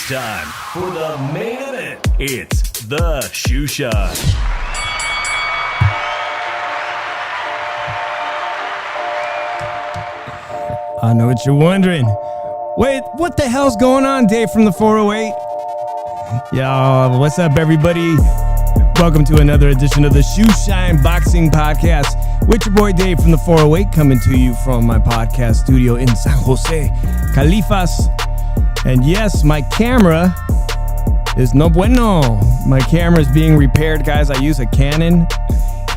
It's time for the main event. It's the Shoe Shine. I know what you're wondering. Wait, what the hell's going on, Dave from the 408? Yo, what's up, everybody? Welcome to another edition of the Shoe Shine Boxing Podcast with your boy Dave from the 408, coming to you from my podcast studio in San Jose, Califas. And yes, my camera is no bueno. My camera is being repaired, guys. I use a Canon,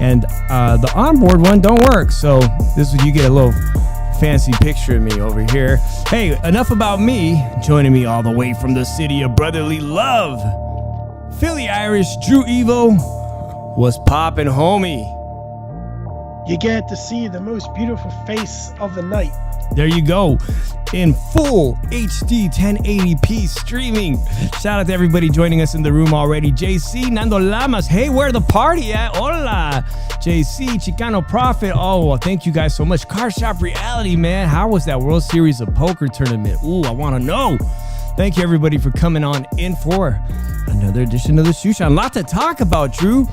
and the onboard one don't work. So this is, you get a little fancy picture of me over here. Hey, enough about me. Joining me all the way from the city of brotherly love, Philly Irish, Drew Evo. What's poppin', homie? You get to see the most beautiful face of the night. There you go. In full HD 1080p streaming. Shout out to everybody joining us in the room already. JC, Nando Lamas. Hey, where the party at? Hola. JC, Chicano Prophet. Oh, thank you guys so much. Car Shop Reality, man. How was that World Series of Poker tournament? Ooh, I want to know. Thank you, everybody, for coming on in for another edition of the Shoe Shine. A lot to talk about, Drew.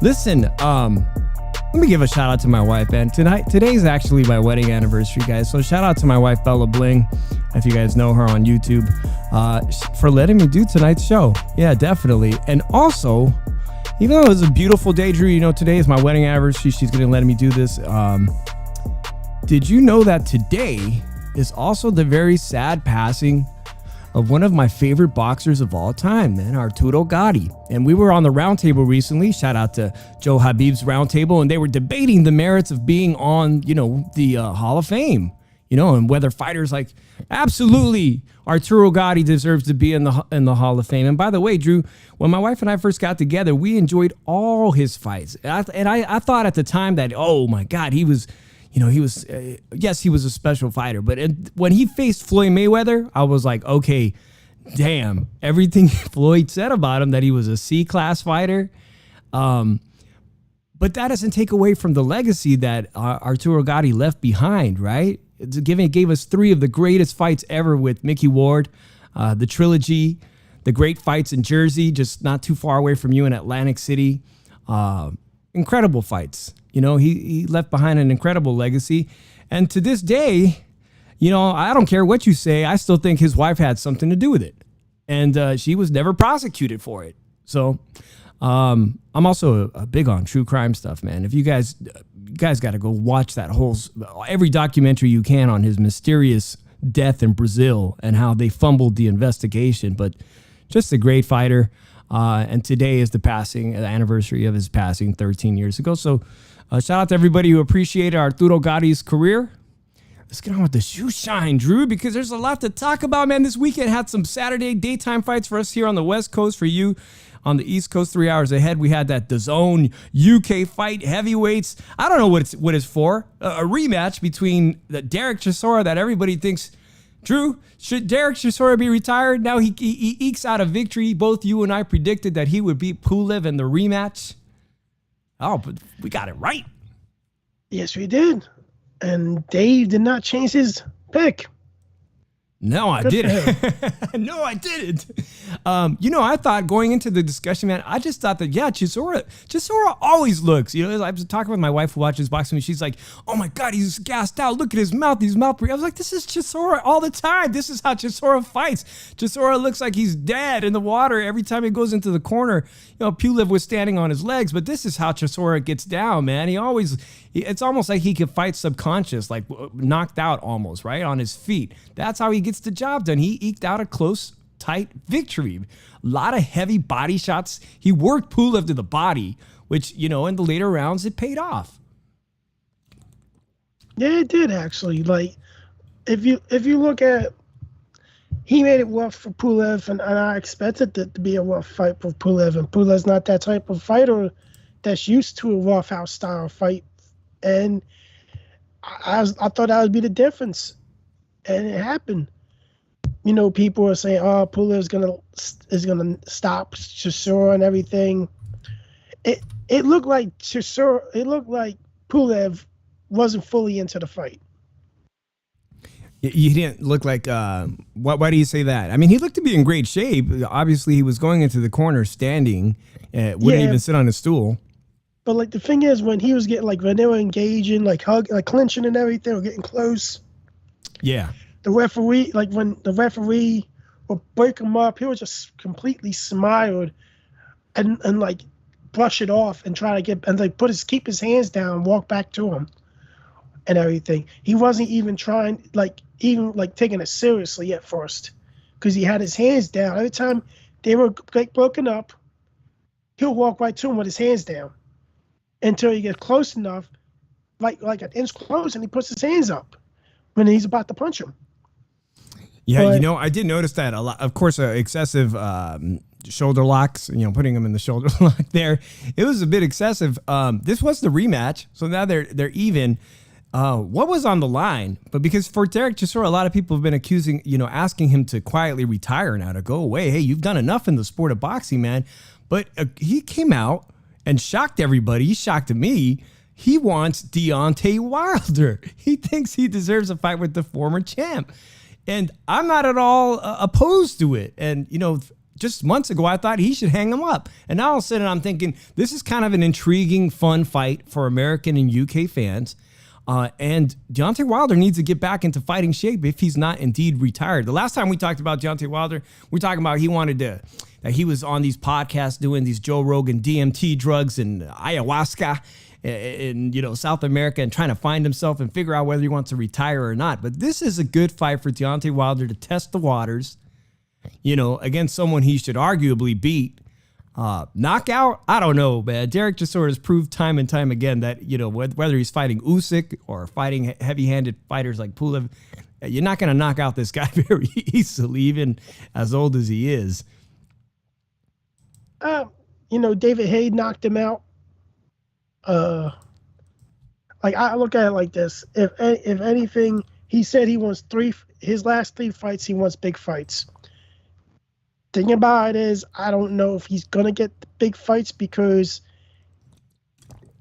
Listen, let me give a shout out to my wife, man. Today's actually my wedding anniversary, guys. So shout out to my wife, Bella Bling, if you guys know her on YouTube, for letting me do tonight's show. Yeah, definitely. And also, even though it was a beautiful day, Drew, you know, today is my wedding anniversary. She's going to let me do this. Did you know that today is also the very sad passing of one of my favorite boxers of all time, man, Arturo Gatti. And we were on the roundtable recently. Shout out to Joe Habib's roundtable, and they were debating the merits of being on, you know, the Hall of Fame, you know, and whether fighters like absolutely Arturo Gatti deserves to be in the Hall of Fame. And by the way, Drew, when my wife and I first got together, we enjoyed all his fights, and I thought at the time that, oh my God, he was. You know, he was, yes, he was a special fighter, but when he faced Floyd Mayweather, I was like, okay, damn, everything Floyd said about him, that he was a C-class fighter. But that doesn't take away from the legacy that Arturo Gatti left behind, right? It gave us three of the greatest fights ever with Mickey Ward, the trilogy, the great fights in Jersey, just not too far away from you in Atlantic City. Incredible fights. You know, he left behind an incredible legacy. And to this day, you know, I don't care what you say, I still think his wife had something to do with it. And she was never prosecuted for it. So I'm also a big on true crime stuff, man. If you guys got to go watch that every documentary you can on his mysterious death in Brazil and how they fumbled the investigation. But just a great fighter. And today is the anniversary of his passing 13 years ago. So shout out to everybody who appreciated Arturo Gatti's career. Let's get on with the Shoe Shine, Drew, because there's a lot to talk about, man. This weekend had some Saturday daytime fights for us here on the West Coast. For you on the East Coast, 3 hours ahead, we had that DAZN UK fight heavyweights. I don't know what it's for. A rematch between the Derek Chisora that everybody thinks. Drew, should Derek Chisora be retired? Now he ekes out a victory. Both you and I predicted that he would beat Pulev in the rematch. Oh, but we got it right. Yes, we did. And Dave did not change his pick. No, I didn't. No, I didn't. You know, I thought going into the discussion, man, I just thought that, yeah, Chisora always looks, you know, I was talking with my wife who watches boxing, and she's like, oh my God, he's gassed out. Look at his mouth. I was like, this is Chisora all the time. This is how Chisora fights. Chisora looks like he's dead in the water every time he goes into the corner. You know, Pulev was standing on his legs, but this is how Chisora gets down, man. It's almost like he could fight subconscious, like knocked out almost, right, on his feet. That's how he gets the job done. He eked out a close, tight victory. A lot of heavy body shots. He worked Pulev to the body, which, you know, in the later rounds, it paid off. Yeah, it did, actually. Like, if you look at, he made it rough for Pulev, and I expected it to be a rough fight for Pulev, and Pulev's not that type of fighter that's used to a rough house style fight. And I thought that would be the difference, and it happened. You know, people are saying, "Oh, Pulev is gonna stop Chisora and everything." It looked like Chisora. It looked like Pulev wasn't fully into the fight. He didn't look like, why do you say that? I mean, he looked to be in great shape. Obviously, he was going into the corner standing, wouldn't even sit on his stool. But like the thing is, when he was getting when they were engaging, clinching and everything, or getting close. Yeah. The referee, when the referee would break him up, he would just completely smiled and brush it off and try to keep his hands down, walk back to him and everything. He wasn't even trying, taking it seriously at first, because he had his hands down. Every time they were broken up, he'll walk right to him with his hands down until he gets close enough, like an inch close, and he puts his hands up when he's about to punch him. Yeah, but, I did notice that a lot. Of course, excessive shoulder locks, putting him in the shoulder lock there. It was a bit excessive. This was the rematch, so now they're even. What was on the line? But because for Derek Chisora, a lot of people have been asking him to quietly retire now, to go away. Hey, you've done enough in the sport of boxing, man. But he came out and shocked everybody. He shocked me. He wants Deontay Wilder. He thinks he deserves a fight with the former champ. And I'm not at all opposed to it. And, just months ago, I thought he should hang him up. And now all of a sudden I'm thinking this is kind of an intriguing, fun fight for American and UK fans. And Deontay Wilder needs to get back into fighting shape if he's not indeed retired. The last time we talked about Deontay Wilder, we were talking about that he was on these podcasts doing these Joe Rogan DMT drugs and ayahuasca in South America and trying to find himself and figure out whether he wants to retire or not. But this is a good fight for Deontay Wilder to test the waters, against someone he should arguably beat. Knockout? I don't know, man. Derek Chisora has proved time and time again that, whether he's fighting Usyk or fighting heavy-handed fighters like Pulev, you're not going to knock out this guy very easily, even as old as he is. David Haye knocked him out. I look at it like this. If anything, he said he wants his last 3 fights, he wants big fights. Thing about it is, I don't know if he's going to get the big fights, because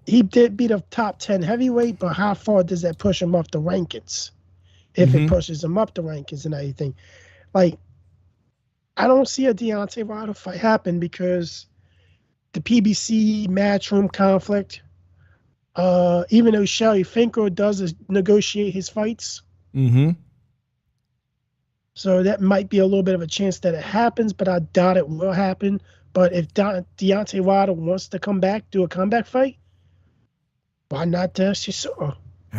he did beat a top 10 heavyweight, but how far does that push him up the rankings? If it pushes him up the rankings and everything. I don't see a Deontay Wilder fight happen, because the PBC matchroom conflict, even though Shelly Finkel does negotiate his fights. Mm-hmm. So that might be a little bit of a chance that it happens, but I doubt it will happen. But if Deontay Wilder wants to come back, do a comeback fight, why not Chisora?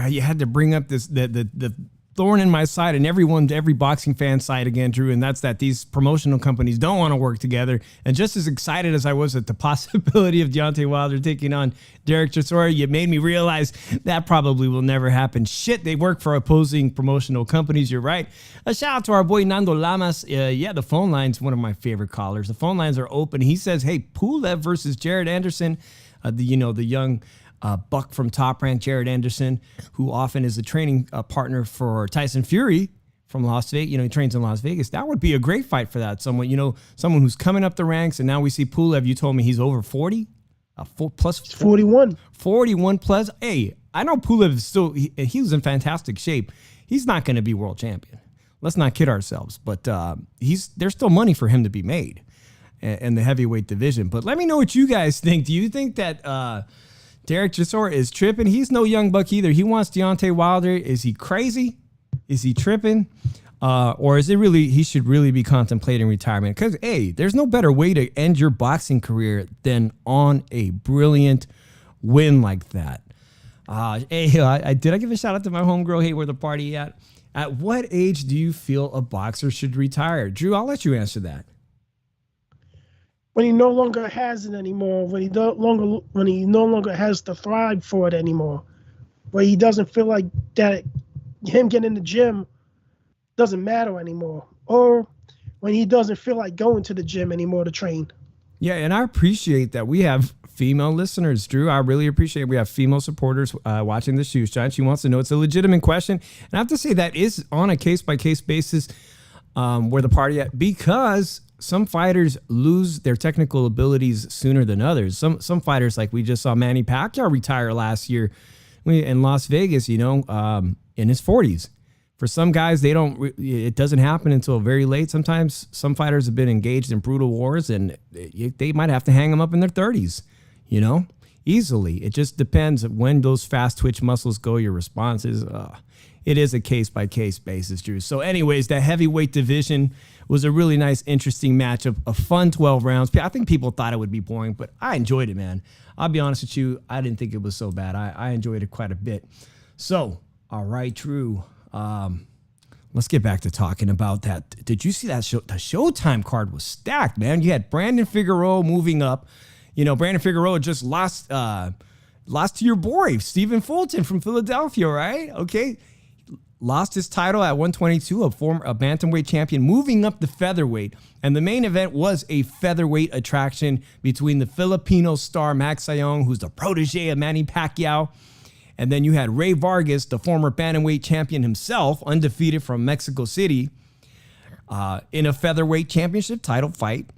You had to bring up the thorn in my side and every boxing fan side again, Drew, and that's that these promotional companies don't want to work together. And just as excited as I was at the possibility of Deontay Wilder taking on Derek Chisora, you made me realize that probably will never happen. Shit, they work for opposing promotional companies. You're right. A shout out to our boy Nando Lamas. The phone line's one of my favorite callers. The phone lines are open. He says, hey, Pulev versus Jared Anderson, the young buck from Top Rank, Jared Anderson, who often is a training partner for Tyson Fury from Las Vegas. He trains in Las Vegas. That would be a great fight for that. Someone who's coming up the ranks. And now we see Pulev. You told me he's over 40, plus 41. 41 plus. Hey, I know Pulev is still. He was in fantastic shape. He's not going to be world champion. Let's not kid ourselves. But there's still money for him to be made in the heavyweight division. But let me know what you guys think. Do you think that Derek Chisora is tripping? He's no young buck either. He wants Deontay Wilder. Is he crazy? Is he tripping? Or is it really, he should really be contemplating retirement? Because, hey, there's no better way to end your boxing career than on a brilliant win like that. Did I give a shout out to my homegirl? Hey, where the party at? At what age do you feel a boxer should retire? Drew, I'll let you answer that. When he no longer has it anymore, when he no longer has to thrive for it anymore, where he doesn't feel like that him getting in the gym doesn't matter anymore, or when he doesn't feel like going to the gym anymore to train. Yeah, and I appreciate that we have female listeners, Drew. I really appreciate we have female supporters watching the Shoe Shine. She wants to know. It's a legitimate question, and I have to say that is on a case-by-case basis where the party at, because some fighters lose their technical abilities sooner than others. Some fighters, like we just saw Manny Pacquiao retire last year in Las Vegas, in his 40s. For some guys, it doesn't happen until very late. Sometimes some fighters have been engaged in brutal wars and they might have to hang them up in their 30s, easily. It just depends when those fast twitch muscles go, your responses. It is a case-by-case basis, Drew. So anyways, that heavyweight division was a really nice, interesting matchup, a fun 12 rounds. I think people thought it would be boring, but I enjoyed it, man. I'll be honest with you, I didn't think it was so bad. I enjoyed it quite a bit. So, all right, Drew. Let's get back to talking about that. Did you see that show? The Showtime card was stacked, man. You had Brandon Figueroa moving up. Brandon Figueroa just lost to your boy, Stephen Fulton from Philadelphia, right? Okay. Lost his title at 122, a bantamweight champion, moving up the featherweight. And the main event was a featherweight attraction between the Filipino star Magsayo, who's the protege of Manny Pacquiao. And then you had Rey Vargas, the former bantamweight champion himself, undefeated from Mexico City, in a featherweight championship title fight.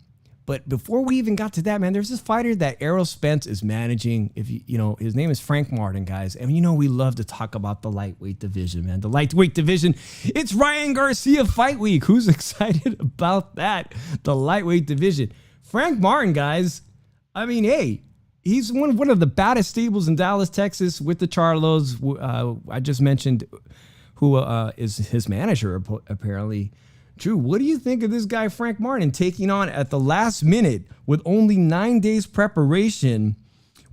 But before we even got to that, man, there's this fighter that Errol Spence is managing. His name is Frank Martin, guys. And we love to talk about the lightweight division, man. The lightweight division. It's Ryan Garcia Fight Week. Who's excited about that? The lightweight division. Frank Martin, guys. Hey, he's one of the baddest stables in Dallas, Texas, with the Charlos. I just mentioned who is his manager, apparently. Drew, what do you think of this guy, Frank Martin, taking on at the last minute with only 9 days preparation?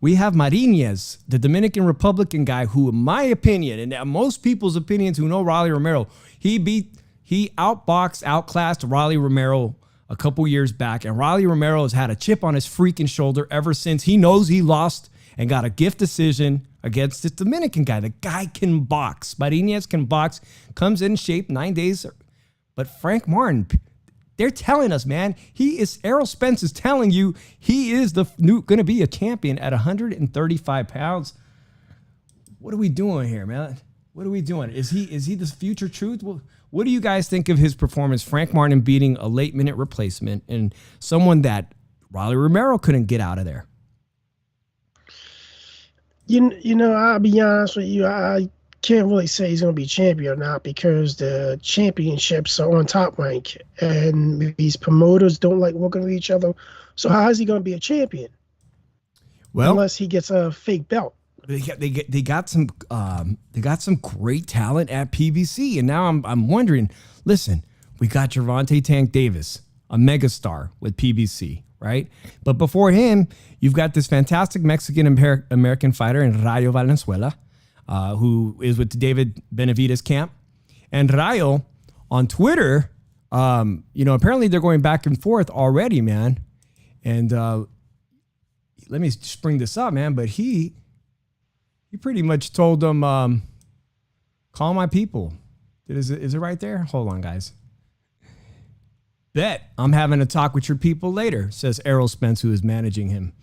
We have Marinez, the Dominican Republican guy, who, in my opinion, and most people's opinions who know Rolly Romero, he outclassed Rolly Romero a couple years back. And Rolly Romero has had a chip on his freaking shoulder ever since. He knows he lost and got a gift decision against this Dominican guy. The guy can box. Marinez can box, comes in shape 9 days. But Frank Martin, they're telling us, man, Errol Spence is telling you he is going to be a champion at 135 pounds. What are we doing here, man? What are we doing? Is he the future truth? What do you guys think of his performance? Frank Martin beating a late minute replacement and someone that Rolly Romero couldn't get out of there. I'll be honest with you. I can't really say he's going to be champion or not because the championships are on Top Rank and these promoters don't like working with each other. So how is he going to be a champion? Well, unless he gets a fake belt. They got some great talent at PBC, and now I'm wondering. Listen, we got Gervonta Tank Davis, a megastar with PBC, right? But before him, you've got this fantastic Mexican American fighter in Rayo Valenzuela, who is with David Benavidez camp. And Rayo on Twitter, apparently they're going back and forth already, man. And let me just bring this up, man. But he pretty much told them, call my people. Is it right there? Hold on, guys. Bet I'm having a talk with your people later, says Errol Spence, who is managing him.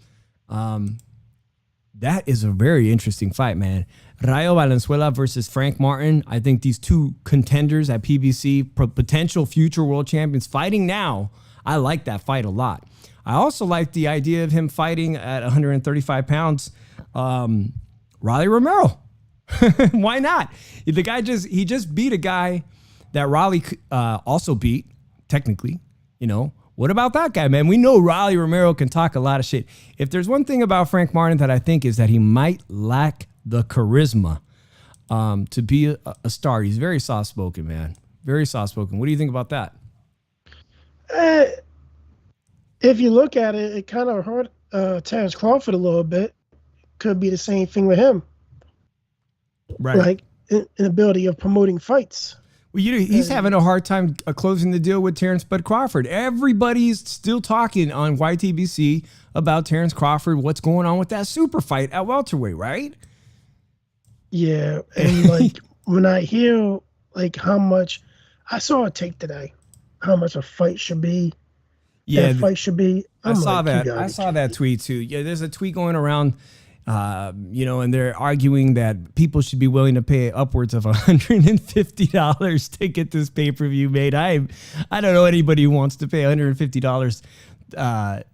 That is a very interesting fight, man. Rayo Valenzuela versus Frank Martin. I think these two contenders at PBC, potential future world champions, fighting now. I like that fight a lot. I also like the idea of him fighting at 135 pounds. Rolly Romero. Why not? The guy just beat a guy that Rolly also beat, technically. What about that guy, man? We know Rolly Romero can talk a lot of shit. If there's one thing about Frank Martin that I think is that he might lack the charisma to be a star. He's very soft-spoken, man. Very soft-spoken. What do you think about that? If you look at it, it kind of hurt Terrence Crawford a little bit. Could be the same thing with him. Right. Like inability of promoting fights. Well, he's having a hard time closing the deal with Terrence Bud Crawford. Everybody's still talking on YTBC about Terrence Crawford, what's going on with that super fight at welterweight, right? Yeah, and when I hear how much, I saw a take today, how much a fight should be. Yeah, that fight should be. I saw that tweet too. Yeah, there's a tweet going around. And they're arguing that people should be willing to pay upwards of $150 to get this pay-per-view made. I don't know anybody who wants to pay $150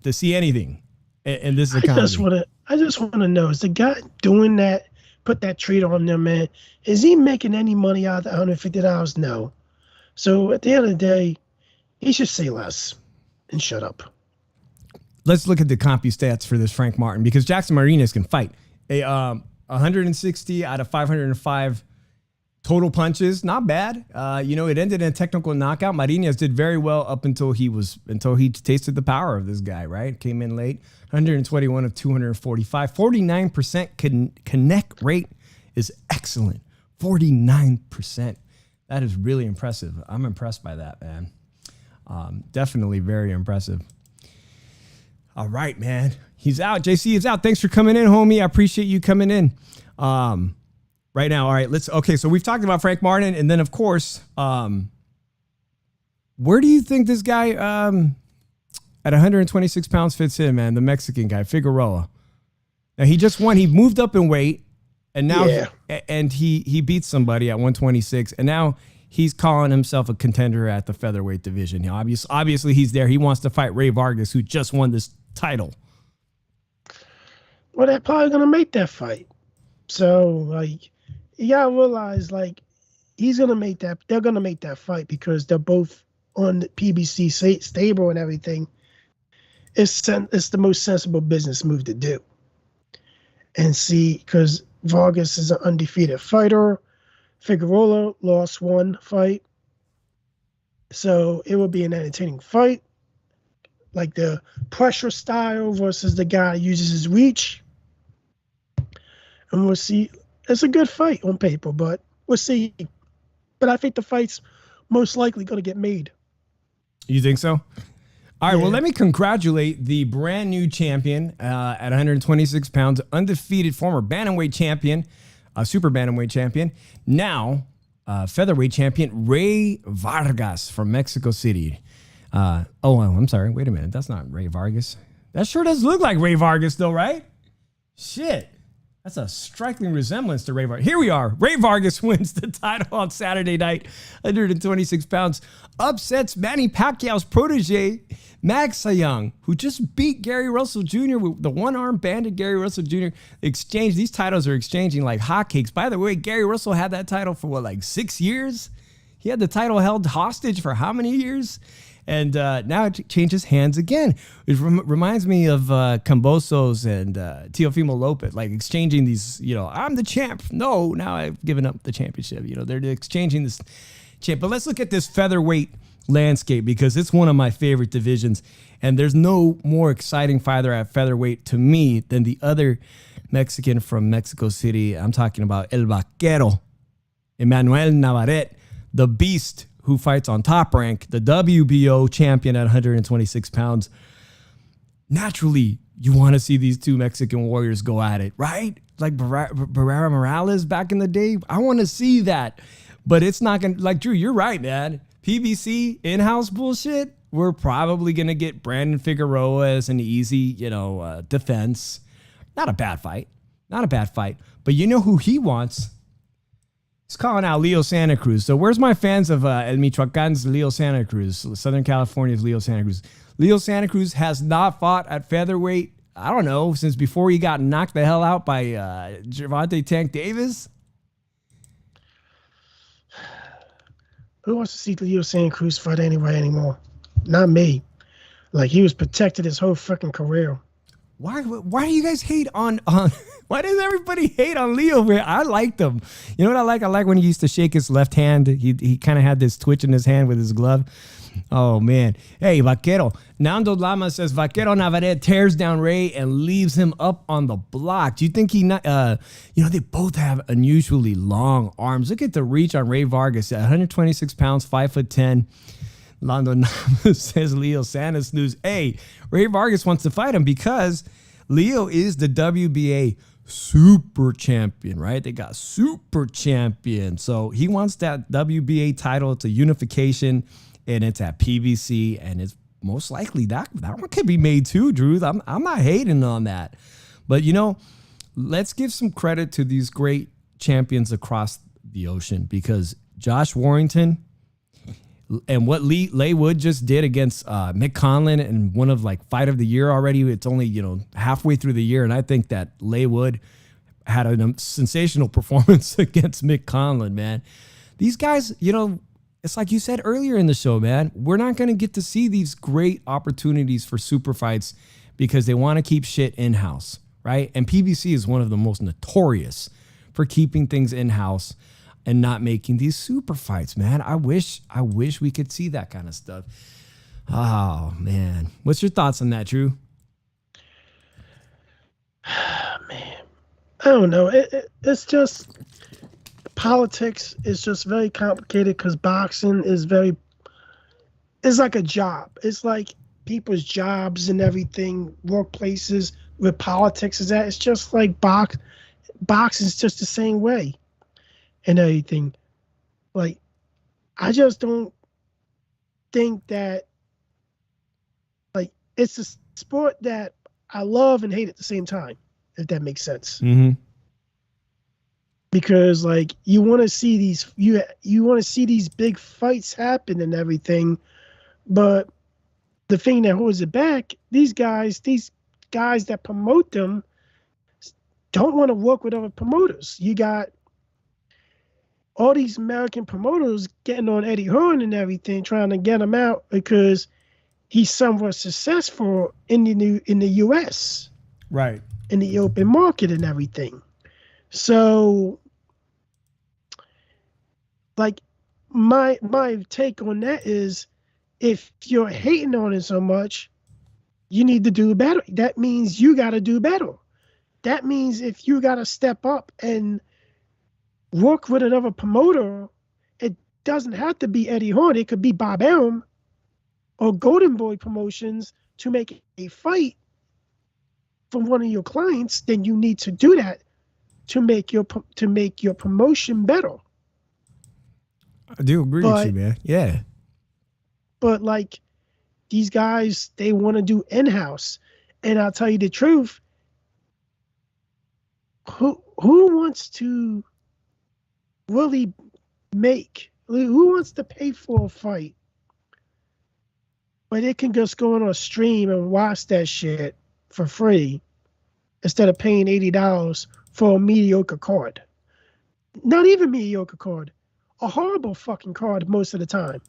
to see anything in this economy. I just want to know, is the guy doing that put that treat on them, man. Is he making any money out of the $150? No. So at the end of the day, he should say less and shut up. Let's look at the CompuStats for this Frank Martin, because Jackson Martinez can fight. 160 out of 505 total punches, not bad. It ended in a technical knockout. Martinez did very well up until he tasted the power of this guy, right? Came in late. 121 of 245. 49% connect rate is excellent. 49%. That is really impressive. I'm impressed by that, man. Definitely very impressive. All right, man. He's out. JC is out. Thanks for coming in, homie. I appreciate you coming in. Right now, all right, so we've talked about Frank Martin, and then, of course, where do you think this guy at 126 pounds fits in, man? The Mexican guy, Figueroa. Now, he just won. He moved up in weight, and now he beat somebody at 126, and now he's calling himself a contender at the featherweight division. You know, obviously, he's there. He wants to fight Rey Vargas, who just won this title. Well, they're probably going to make that fight. So, like, you got to realize, like, he's going to make that. They're going to make that fight because they're both on the PBC stable and everything. It's the most sensible business move to do. And see, because Vargas is an undefeated fighter. Figueroa lost one fight. So it will be an entertaining fight. Like the pressure style versus the guy who uses his reach. And we'll see. It's a good fight on paper, but we'll see. But I think the fight's most likely going to get made. You think so? All right, well, let me congratulate the brand new champion at 126 pounds, undefeated former bantamweight champion, super bantamweight champion, now featherweight champion, Rey Vargas from Mexico City. I'm sorry. Wait a minute. That's not Rey Vargas. That sure does look like Rey Vargas, though, right? Shit. That's a striking resemblance to Rey Vargas. Here we are. Rey Vargas wins the title on Saturday night, 126 pounds. Upsets Manny Pacquiao's protege, Magsayo, who just beat Gary Russell Jr. with the one-arm banded Gary Russell Jr. These titles are exchanging like hotcakes. By the way, Gary Russell had that title for 6 years? He had the title held hostage for how many years? And now it changes hands again. It reminds me of Cambosos and Teofimo Lopez, like exchanging these, I'm the champ. No, now I've given up the championship. They're exchanging this champ. But let's look at this featherweight landscape because it's one of my favorite divisions. And there's no more exciting fighter at featherweight to me than the other Mexican from Mexico City. I'm talking about El Vaquero, Emmanuel Navarrete, the beast who fights on Top Rank, the WBO champion at 126 pounds. Naturally, you want to see these two Mexican warriors go at it, right? Like Barrera Morales back in the day. I want to see that. But it's not going to, Drew, you're right, man. PBC in-house bullshit, we're probably going to get Brandon Figueroa as an easy, defense. Not a bad fight. But you know who he wants? He's calling out Leo Santa Cruz. So where's my fans of El Michoacan's Leo Santa Cruz, Southern California's Leo Santa Cruz? Leo Santa Cruz has not fought at featherweight, I don't know, since before he got knocked the hell out by Gervonta Tank Davis. Who wants to see Leo Santa Cruz fight anymore? Not me. He was protected his whole fucking career. Why do you guys hate on why does everybody hate on Leo, man? I liked him. You know what I like? I like when he used to shake his left hand. He kind of had this twitch in his hand with his glove. Oh, man. Hey, Vaquero. Nando Lama says, Vaquero Navarrete tears down Rey and leaves him up on the block. Do you think they both have unusually long arms. Look at the reach on Rey Vargas at 126 pounds, 5'10". Nando Lama says, Leo Santa Snooze. Hey, Rey Vargas wants to fight him because Leo is the WBA super champion, right? They got super champion. So he wants that WBA title. It's a unification, and it's at PBC, and it's most likely that one could be made too, Drew. I'm not hating on that. But, let's give some credit to these great champions across the ocean because Josh Warrington and what Leigh Wood just did against Mick Conlon and one of fight of the year already. It's only, halfway through the year. And I think that Leigh Wood, had a sensational performance against Mick Conlan, man. These guys, you know, it's like you said earlier in the show, man. We're not going to get to see these great opportunities for super fights because they want to keep shit in-house, right? And PBC is one of the most notorious for keeping things in-house and not making these super fights, man. I wish we could see that kind of stuff. Oh, man. What's your thoughts on that, Drew? Man, I don't know. It's just politics is just very complicated because boxing is it's like a job. It's like people's jobs and everything, workplaces with politics is that. It's just like boxing is just the same way and everything. Like, I just don't think that, like, it's a sport that I love and hate at the same time, if that makes sense. Mm-hmm. Because, like, you want to see these you want to see these big fights happen and everything, but the thing that holds it back, these guys that promote them don't want to work with other promoters. You got all these American promoters getting on Eddie Hearn and everything, trying to get him out because he's somewhat successful in the U.S. Right. In the open market and everything. So, like, my take on that is, if you're hating on it so much, you need to do better. That means you got to do better. That means if you got to step up and work with another promoter, it doesn't have to be Eddie Hearn. It could be Bob Arum or Golden Boy Promotions to make a fight from one of your clients. Then you need to do that to make your promotion better. I do agree with you, man. Yeah. But, like, these guys, they want to do in-house. And I'll tell you the truth, who wants to really who wants to pay for a fight? But it can just go on a stream and watch that shit for free instead of paying $80 for a mediocre card. Not even mediocre card. A horrible fucking card most of the time.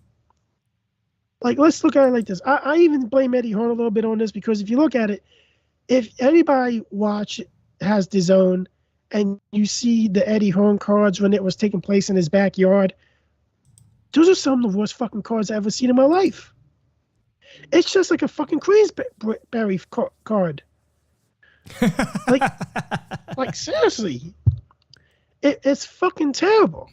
Like, let's look at it like this. I even blame Eddie Hearn a little bit on this because if you look at it, if anybody has DAZN and you see the Eddie Hearn cards when it was taking place in his backyard, those are some of the worst fucking cards I've ever seen in my life. It's just like a fucking Queensberry card. like seriously, it's fucking terrible.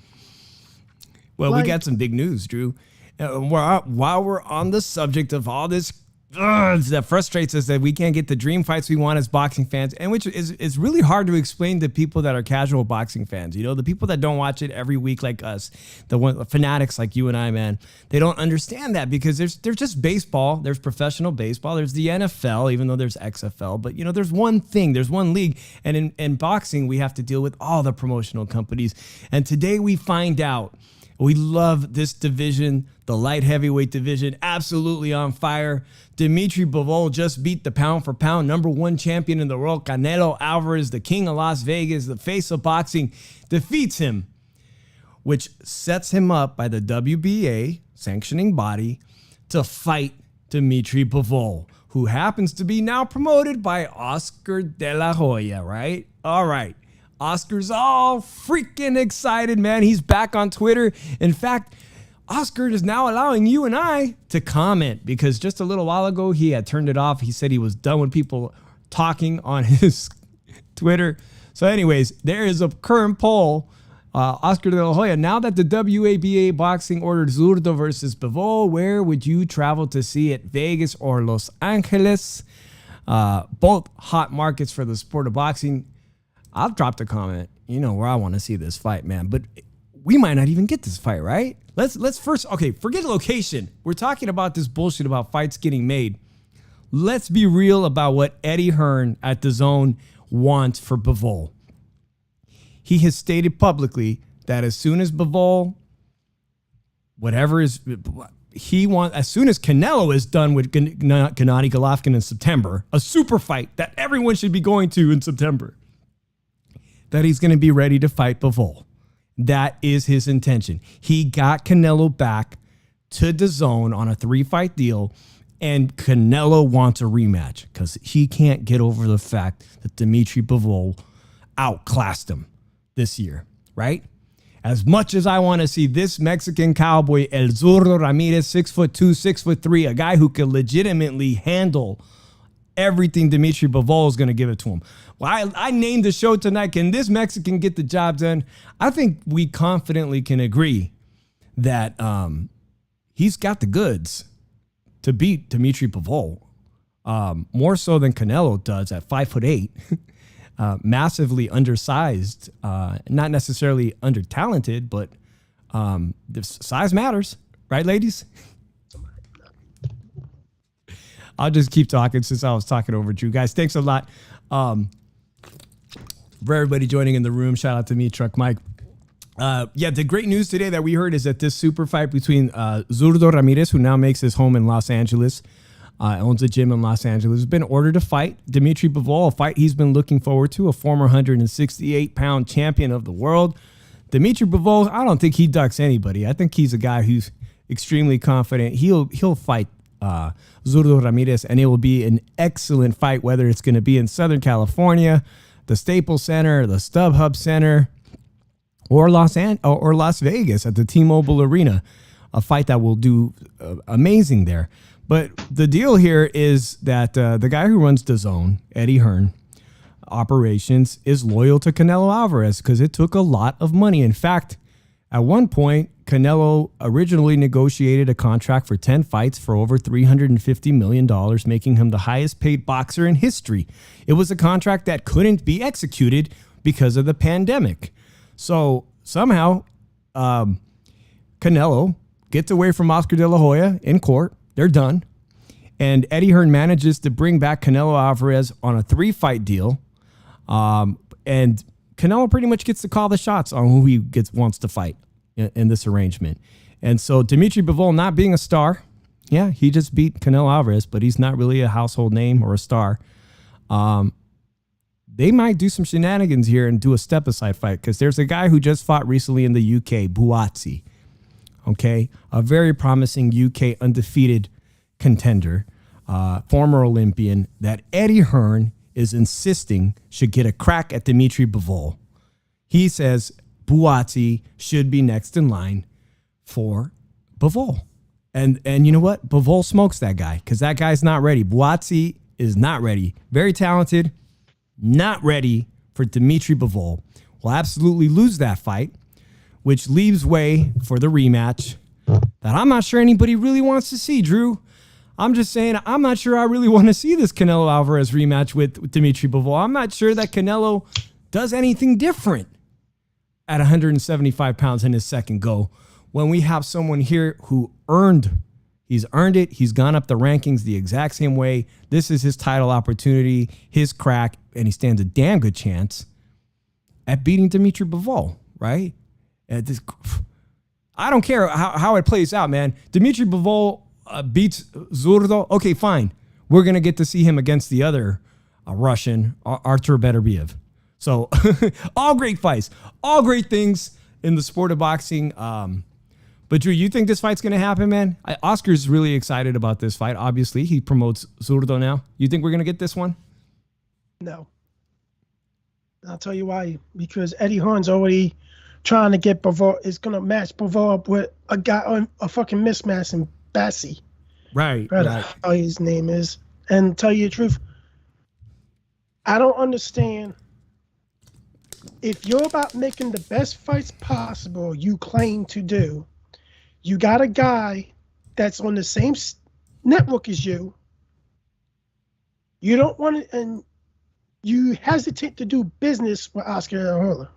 Well, we got some big news, Drew. While we're on the subject of all this that frustrates us that we can't get the dream fights we want as boxing fans, and which is really hard to explain to people that are casual boxing fans. You know, the people that don't watch it every week like us, the fanatics like you and I, man, they don't understand that because there's just baseball, there's professional baseball, there's the NFL, even though there's XFL, but you know, there's one thing, there's one league, and in boxing we have to deal with all the promotional companies. And today we find out. We love this division, the light heavyweight division, absolutely on fire. Dimitri Bivol just beat the pound for pound #1 champion in the world, Canelo Alvarez, the king of Las Vegas, the face of boxing, defeats him, which sets him up by the WBA sanctioning body to fight Dimitri Bivol, who happens to be now promoted by Oscar De La Hoya, right? All right. Oscar's all freaking excited, man. He's back on Twitter. In fact, Oscar is now allowing you and I to comment because just a little while ago, he had turned it off. He said he was done with people talking on his Twitter. So anyways, there is a current poll. Oscar De La Hoya, now that the WABA boxing ordered Zurdo versus Bivol, where would you travel to see it? Vegas or Los Angeles? Both hot markets for the sport of boxing. I'll drop the comment. You know where I want to see this fight, man. But we might not even get this fight, right? Let's first, okay, forget location. We're talking about this bullshit about fights getting made. Let's be real about what Eddie Hearn at DAZN wants for Bivol. He has stated publicly that as soon as Bivol, whatever is, as soon as Canelo is done with Gennady Golovkin in September, a super fight that everyone should be going to in September, that he's going to be ready to fight Bivol. That is his intention. He got Canelo back to DAZN on a 3-fight deal, and Canelo wants a rematch because he can't get over the fact that Dimitri Bivol outclassed him this year, right? As much as I want to see this Mexican cowboy, El Zurdo Ramirez, 6'2", 6'3", a guy who could legitimately handle everything Dimitri Bivol is going to give it to him. Well, I named the show tonight, can this Mexican get the job done? I think we confidently can agree that he's got the goods to beat Dimitri Bivol, more so than Canelo does at 5'8", massively undersized, not necessarily under-talented, but the size matters, right, ladies? I'll just keep talking since I was talking over Drew. Guys, thanks a lot for everybody joining in the room. Shout out to me, Truck Mike. Yeah, the great news today that we heard is that this super fight between Zurdo Ramirez, who now makes his home in Los Angeles, owns a gym in Los Angeles, has been ordered to fight Dimitri Bivol, a fight he's been looking forward to, a former 168-pound champion of the world. Dimitri Bivol, I don't think he ducks anybody. I think he's a guy who's extremely confident. He'll fight Zurdo Ramirez, and it will be an excellent fight, whether it's going to be in Southern California, the Staples Center, the StubHub Center, or Las Vegas at the T-Mobile Arena, a fight that will do amazing there. But the deal here is that the guy who runs DAZN, Eddie Hearn Operations, is loyal to Canelo Alvarez because it took a lot of money. In fact, at one point, Canelo originally negotiated a contract for 10 fights for over $350 million, making him the highest paid boxer in history. It was a contract that couldn't be executed because of the pandemic. So somehow Canelo gets away from Oscar De La Hoya in court. They're done. And Eddie Hearn manages to bring back Canelo Alvarez on a 3-fight deal. And Canelo pretty much gets to call the shots on who he wants to fight in this arrangement. And so Dimitri Bivol, not being a star, yeah, he just beat Canelo Alvarez, but he's not really a household name or a star. They might do some shenanigans here and do a step-aside fight because there's a guy who just fought recently in the UK, Buatsi. Okay, a very promising UK undefeated contender, former Olympian, that Eddie Hearn is insisting should get a crack at Dimitri Bivol. He says Buatsi should be next in line for Bivol. And you know what? Bivol smokes that guy because that guy's not ready. Buatsi is not ready. Very talented, not ready for Dimitri Bivol. Will absolutely lose that fight, which leaves way for the rematch that I'm not sure anybody really wants to see, Drew. I'm just saying, I'm not sure I really want to see this Canelo Alvarez rematch with Dimitri Bivol. I'm not sure that Canelo does anything different at 175 pounds in his second go when we have someone here who he's earned it. He's gone up the rankings the exact same way. This is his title opportunity, his crack, and he stands a damn good chance at beating Dimitri Bivol, right? I don't care how it plays out, man. Dimitri Bivol beats Zurdo. Okay, fine. We're going to get to see him against the other Russian, Artur Beterbiev. So all great fights, all great things in the sport of boxing. But Drew, you think this fight's going to happen, man? Oscar's really excited about this fight. Obviously, he promotes Zurdo now. You think we're going to get this one? No. I'll tell you why. Because Eddie Hearn's already trying to get Bivol, is going to match Bivol up with a guy on a fucking mismatch in Bassi. Right. How his name is. And tell you the truth, I don't understand. If you're about making the best fights possible you claim to do, you got a guy that's on the same network as you. You don't want to, and you hesitate to do business with Oscar De La Hoya.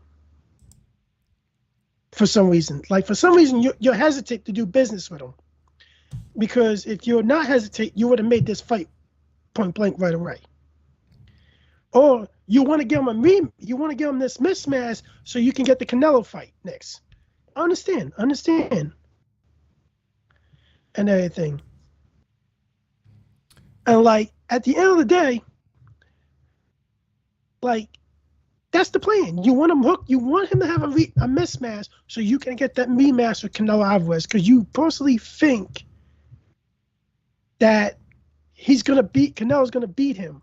For some reason. For some reason, you hesitate to do business with him. Because if you're not hesitate, you would have made this fight point blank right away. Or you want to give him you want to give him this mismatch so you can get the Canelo fight next. Understand. And everything. And at the end of the day, That's the plan. You want him hooked. You want him to have a mismatch so you can get that rematch with Canelo Alvarez, because you personally think that Canelo's going to beat him.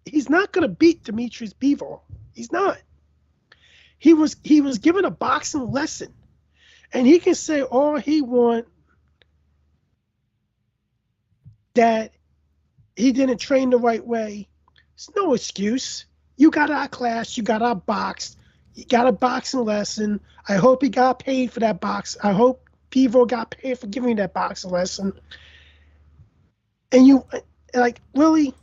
He's not going to beat Demetrius Bivol. He's not. He was given a boxing lesson, and he can say all he want that he didn't train the right way. It's no excuse. You got outclassed. You got outboxed. You got a boxing lesson. I hope he got paid for that box. I hope Bivol got paid for giving you that boxing lesson. And you, like, really,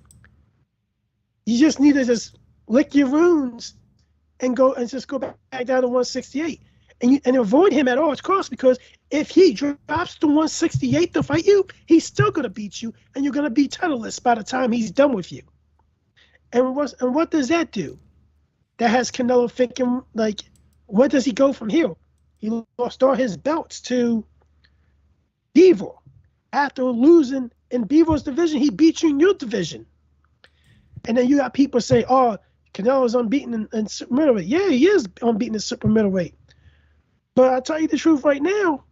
you just need to just lick your wounds and just go back down to 168 and avoid him at all costs, because if he drops to 168 to fight you, he's still going to beat you, and you're going to be titleless by the time he's done with you. And what does that do? That has Canelo thinking, like, where does he go from here? He lost all his belts to Bivol. After losing in Bivol's division, he beat you in your division. And then you got people say, oh, Canelo's unbeaten in super middleweight. Yeah, he is unbeaten in super middleweight. But I'll tell you the truth right now.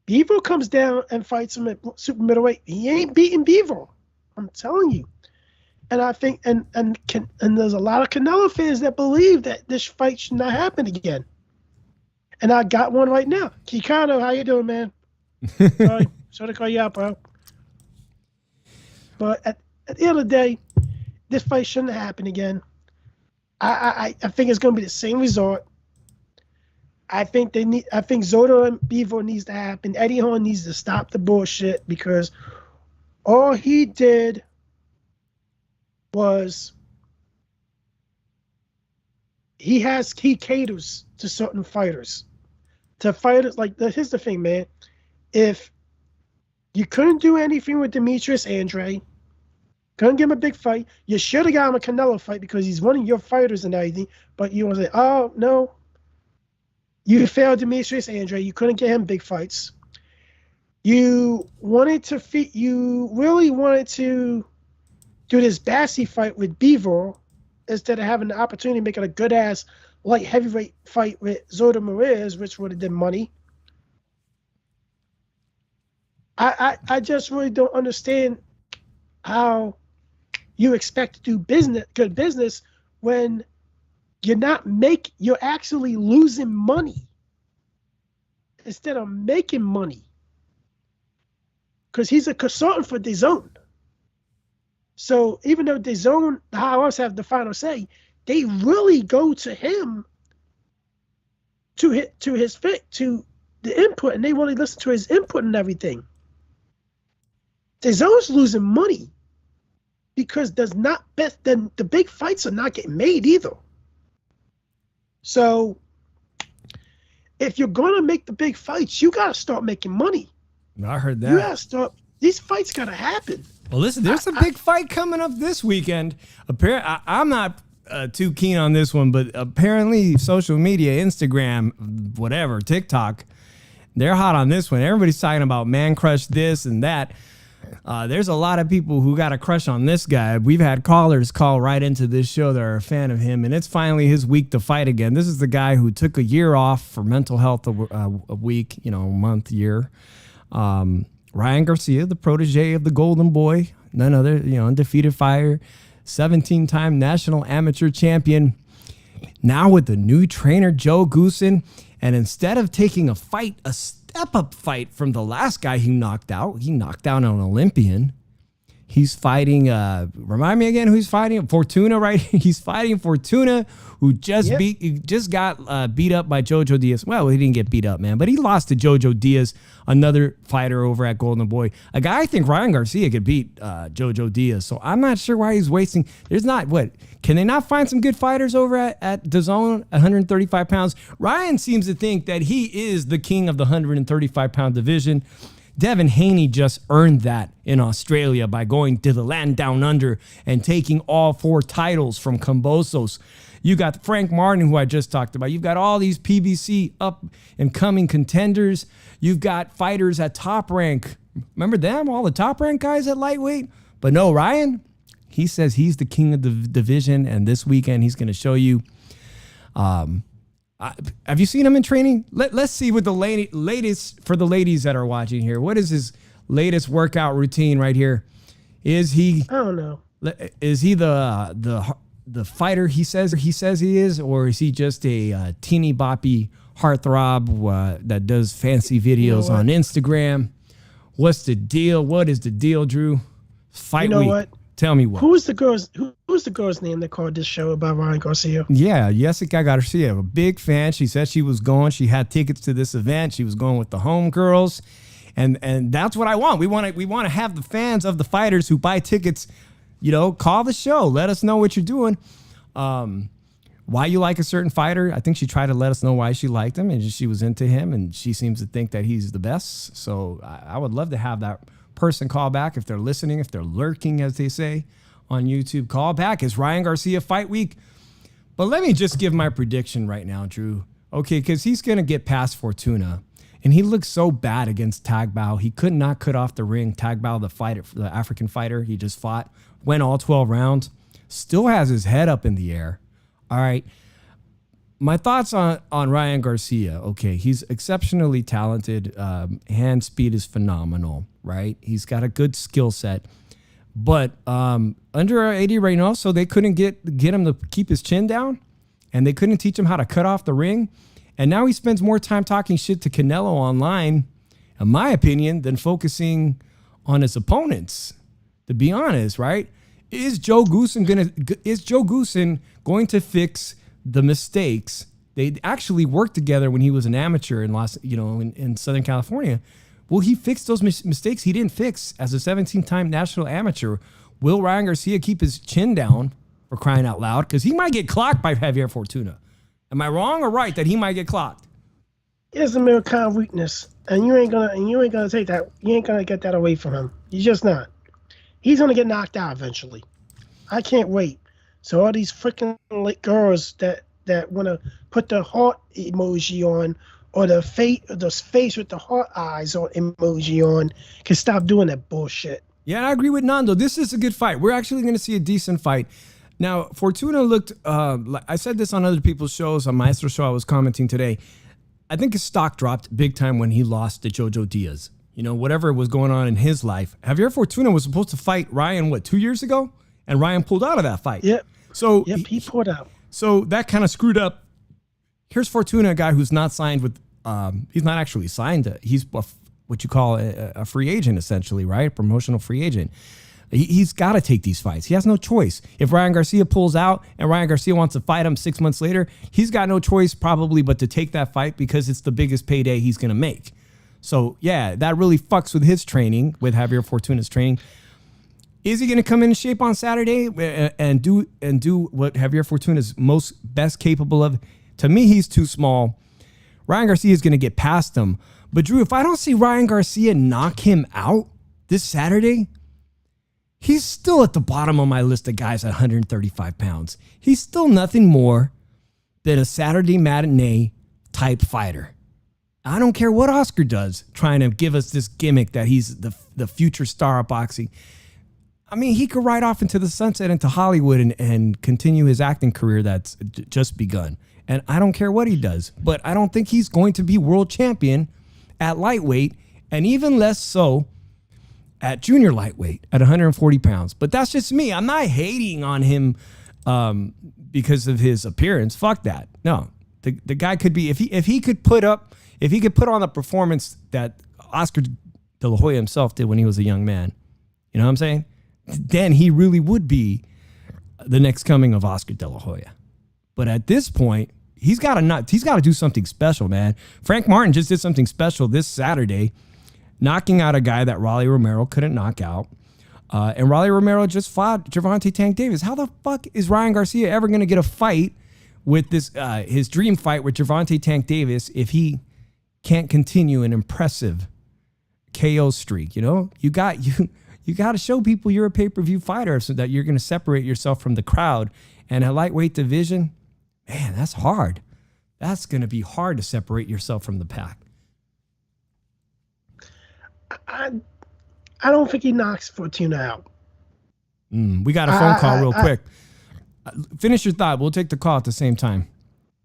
Bivol comes down and fights him at super middleweight. He ain't beating Bivol. I'm telling you. And I think, and there's a lot of Canelo fans that believe that this fight should not happen again. And I got one right now. Kikano, how you doing, man? Sorry to call you out, bro. But at the end of the day, this fight shouldn't happen again. I think it's going to be the same result. I think Zotto and Bivol needs to happen. Eddie Hearn needs to stop the bullshit, because all he did was he caters to certain fighters. To fighters, like, here's the thing, man. If you couldn't do anything with Demetrius Andre, couldn't give him a big fight, you should have got him a Canelo fight because he's one of your fighters and everything, but you want to say, oh, no. You failed Demetrius Andre. You couldn't get him big fights. You really wanted to do this Bassi fight with Bivol instead of having the opportunity to make it a good-ass light heavyweight fight with Zotto Moraes, which would have done money. I just really don't understand how you expect to do good business when you're actually losing money instead of making money. Because he's a consultant for DAZN. So even though DAZN, the high ups have the final say, they really go to him to the input, and they really listen to his input and everything. DAZN's losing money because then the big fights are not getting made either. So if you're gonna make the big fights, you gotta start making money. I heard that. You gotta start. These fights gotta happen. Well, listen, there's a big fight coming up this weekend. Apparently, I'm not too keen on this one, but apparently social media, Instagram, whatever, TikTok, they're hot on this one. Everybody's talking about man crush this and that. There's a lot of people who got a crush on this guy. We've had callers call right into this show that are a fan of him, and it's finally his week to fight again. This is the guy who took a year off for mental health, a week, month, year. Ryan Garcia, the protege of the Golden Boy, none other, undefeated fighter, 17-time national amateur champion. Now with the new trainer, Joe Goosen, and instead of taking a step-up fight from the last guy he knocked out an Olympian. He's fighting, remind me again who he's fighting? Fortuna, right? He's fighting Fortuna, who just got beat up by Jojo Diaz. Well, he didn't get beat up, man, but he lost to Jojo Diaz, another fighter over at Golden Boy. A guy I think Ryan Garcia could beat Jojo Diaz, so I'm not sure why he's wasting. Can they not find some good fighters over at DAZN, 135 pounds? Ryan seems to think that he is the king of the 135-pound division. Devin Haney just earned that in Australia by going to the land down under and taking all 4 titles from Kambosos. You got Frank Martin, who I just talked about. You've got all these PBC up and coming contenders. You've got fighters at Top Rank. Remember them? All the Top Rank guys at lightweight? But no, Ryan, He says he's the king of the division, and this weekend he's going to show you. Have you seen him in training? Let's see what the latest for the ladies that are watching here. What is his latest workout routine right here? Is he? I don't know. Is he the fighter he says he is, or is he just a teeny boppy heartthrob that does fancy videos on Instagram? What's the deal? What is the deal, Drew? Fight week. What? Tell me what. Who's the girl's name that called this show about Ryan Garcia? Yeah, Jessica Garcia, a big fan. She said she was going. She had tickets to this event. She was going with the homegirls, and that's what I want. We want to have the fans of the fighters who buy tickets. Call the show. Let us know what you're doing. Why you like a certain fighter. I think she tried to let us know why she liked him, and she was into him, and she seems to think that he's the best. So I would love to have that person call back if they're listening, if they're lurking, as they say on YouTube. Call back. It's Ryan Garcia Fight Week. But let me just give my prediction right now, Drew. Okay, because he's going to get past Fortuna. And he looked so bad against Tagbao. He could not cut off the ring. Tagbao, the African fighter, he just fought, went all 12 rounds, still has his head up in the air. All right. My thoughts on Ryan Garcia. Okay, he's exceptionally talented. Hand speed is phenomenal, right? He's got a good skill set. But under Eddie Reynoso, they couldn't get him to keep his chin down, and they couldn't teach him how to cut off the ring. And now he spends more time talking shit to Canelo online, in my opinion, than focusing on his opponents. To be honest, right? Is Joe Goosen going to fix the mistakes? They actually worked together when he was an amateur in Southern California. Will he fix those mistakes he didn't fix as a 17-time national amateur? Will Ryan Garcia keep his chin down, for crying out loud? Because he might get clocked by Javier Fortuna. Am I wrong or right that he might get clocked? It's a mere kind of weakness, and you ain't gonna take that. You ain't gonna get that away from him. You're just not. He's gonna get knocked out eventually. I can't wait. So all these freaking girls that want to put the heart emoji on, or the face with the heart eyes or emoji on, can stop doing that bullshit. Yeah, I agree with Nando. This is a good fight. We're actually going to see a decent fight. Now, Fortuna looked, I said this on other people's shows, on Maestro's show I was commenting today. I think his stock dropped big time when he lost to Jojo Diaz. Whatever was going on in his life. Javier Fortuna was supposed to fight Ryan, 2 years ago? And Ryan pulled out of that fight. Yep. So he pulled out. So that kind of screwed up. Here's Fortuna, a guy who's not signed with, he's not actually signed. He's what you call a free agent, essentially, right? A promotional free agent. He's got to take these fights. He has no choice. If Ryan Garcia pulls out and Ryan Garcia wants to fight him 6 months later, he's got no choice probably but to take that fight because it's the biggest payday he's going to make. So, yeah, that really fucks with his training, with Javier Fortuna's training. Is he going to come in shape on Saturday and do what Javier Fortuna is best capable of? To me, he's too small. Ryan Garcia is going to get past him. But, Drew, if I don't see Ryan Garcia knock him out this Saturday, he's still at the bottom of my list of guys at 135 pounds. He's still nothing more than a Saturday matinee type fighter. I don't care what Oscar does, trying to give us this gimmick that he's the future star of boxing. I mean, he could ride off into the sunset, into Hollywood, and continue his acting career that's just begun. And I don't care what he does, but I don't think he's going to be world champion at lightweight, and even less so at junior lightweight at 140 pounds. But that's just me. I'm not hating on him because of his appearance. Fuck that. No, the guy could be, if he could put on the performance that Oscar De La Hoya himself did when he was a young man, you know what I'm saying? Then he really would be the next coming of Oscar De La Hoya. But at this point, he's got to do something special, man. Frank Martin just did something special this Saturday, knocking out a guy that Rolly Romero couldn't knock out. And Rolly Romero just fought Gervonta Tank Davis. How the fuck is Ryan Garcia ever going to get a fight with this his dream fight with Gervonta Tank Davis if he can't continue an impressive KO streak? You got to show people you're a pay-per-view fighter so that you're going to separate yourself from the crowd. And a lightweight division, man, that's hard. That's going to be hard to separate yourself from the pack. I don't think he knocks Fortuna out. We got a phone call real quick. Finish your thought. We'll take the call at the same time.